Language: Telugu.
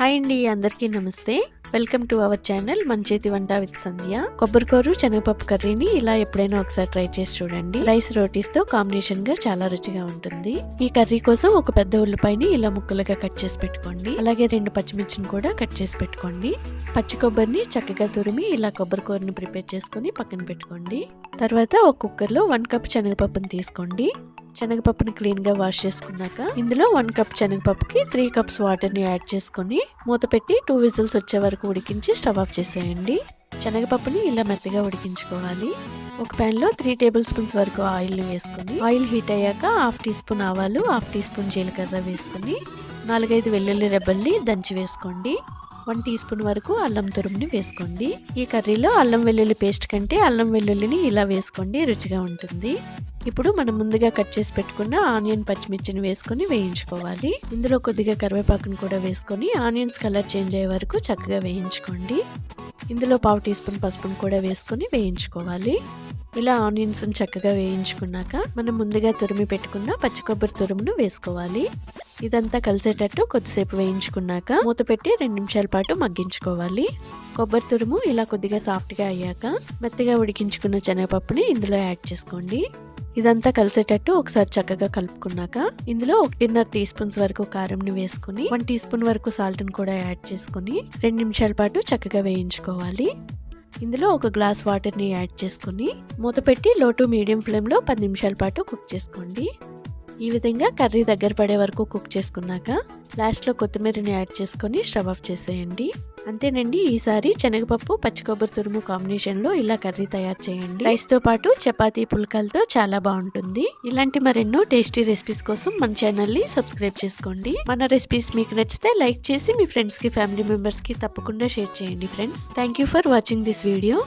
హాయ్ అండి, అందరికీ నమస్తే. వెల్కమ్ టు అవర్ ఛానల్ మన చేతి వంట విత్ సంధ్య. కొబ్బరికూర శనగపప్పు కర్రీని ఇలా ఎప్పుడైనా ఒకసారి ట్రై చేసి చూడండి. రైస్ రోటీస్ తో కాంబినేషన్ గా చాలా రుచిగా ఉంటుంది. ఈ కర్రీ కోసం ఒక పెద్ద ఉల్లిపాయని ఇలా ముక్కలుగా కట్ చేసి పెట్టుకోండి. అలాగే 2 పచ్చిమిర్చిని కూడా కట్ చేసి పెట్టుకోండి. పచ్చి కొబ్బరిని చక్కగా తురిమి ఇలా కొబ్బరికూరని ప్రిపేర్ చేసుకుని పక్కన పెట్టుకోండి. తర్వాత ఒక కుక్కర్లో 1 కప్ శనగపప్పుని తీసుకోండి. శనగపప్పుని క్లీన్ గా వాష్ చేసుకున్నాక ఇందులో 1 కప్ శనగపప్పుకి 3 కప్స్ వాటర్ ని యాడ్ చేసుకుని మూత పెట్టి 2 విజిల్స్ వచ్చే వరకు ఉడికించి స్టవ్ ఆఫ్ చేసేయండి. శనగపప్పుని ఇలా మెత్తగా ఉడికించుకోవాలి. ఒక ప్యాన్ లో 3 టేబుల్ స్పూన్స్ వరకు ఆయిల్ ని వేసుకుని ఆయిల్ హీట్ అయ్యాక 1/2 టీ స్పూన్ ఆవాలు, 1/2 టీ స్పూన్ జీలకర్ర వేసుకుని 4-5 వెల్లుల్లి రెబ్బల్ని దంచి వేసుకోండి. 1 టీ స్పూన్ వరకు అల్లం తురుముని వేసుకోండి. ఈ కర్రీలో అల్లం వెల్లుల్లి పేస్ట్ కంటే అల్లం వెల్లుల్లిని ఇలా వేసుకోండి, రుచిగా ఉంటుంది. ఇప్పుడు మనం ముందుగా కట్ చేసి పెట్టుకున్న ఆనియన్ పచ్చిమిర్చిని వేసుకొని వేయించుకోవాలి. ఇందులో కొద్దిగా కరివేపాకును కూడా వేసుకొని ఆనియన్స్ కలర్ చేంజ్ అయ్యే వరకు చక్కగా వేయించుకోండి. ఇందులో 1/2 టీ స్పూన్ పసుపును కూడా వేసుకొని వేయించుకోవాలి. ఇలా ఆనియన్స్ చక్కగా వేయించుకున్నాక మనం ముందుగా తురిమి పెట్టుకున్న పచ్చి కొబ్బరి తురుమును వేసుకోవాలి. ఇదంతా కలిసేటట్టు కొద్దిసేపు వేయించుకున్నాక మూత పెట్టి 2 నిమిషాల పాటు మగ్గించుకోవాలి. కొబ్బరి తురుము ఇలా కొద్దిగా సాఫ్ట్గా అయ్యాక మెత్తగా ఉడికించుకున్న శనగపప్పుని ఇందులో యాడ్ చేసుకోండి. ఇదంతా కలిసేటట్టు ఒకసారి చక్కగా కలుపుకున్నాక ఇందులో 1.5 టీ స్పూన్స్ వరకు కారంని వేసుకుని 1 టీ స్పూన్ వరకు సాల్ట్ని కూడా యాడ్ చేసుకుని 2 నిమిషాల పాటు చక్కగా వేయించుకోవాలి. ఇందులో 1 గ్లాస్ వాటర్ని యాడ్ చేసుకుని మూత పెట్టి లో టు మీడియం ఫ్లేమ్లో 10 నిమిషాల పాటు కుక్ చేసుకోండి. ఈ విధంగా కర్రీ దగ్గర పడే వరకు కుక్ చేసుకున్నాక లాస్ట్లో కొత్తిమీరని యాడ్ చేసుకొని స్టవ్ ఆఫ్ చేసేయండి. అంతేనండి, ఈసారి శనగపప్పు పచ్చి కొబ్బరి తురుము కాంబినేషన్లో ఇలా కర్రీ తయారు చేయండి. రైస్తో పాటు చపాతీ పుల్కాలతో చాలా బాగుంటుంది. ఇలాంటి మరెన్నో టేస్టీ రెసిపీస్ కోసం మన ఛానల్ని సబ్స్క్రైబ్ చేసుకోండి. మన రెసిపీస్ మీకు నచ్చితే లైక్ చేసి మీ ఫ్రెండ్స్కి, ఫ్యామిలీ మెంబర్స్కి తప్పకుండా షేర్ చేయండి friends. Thank you for watching this video.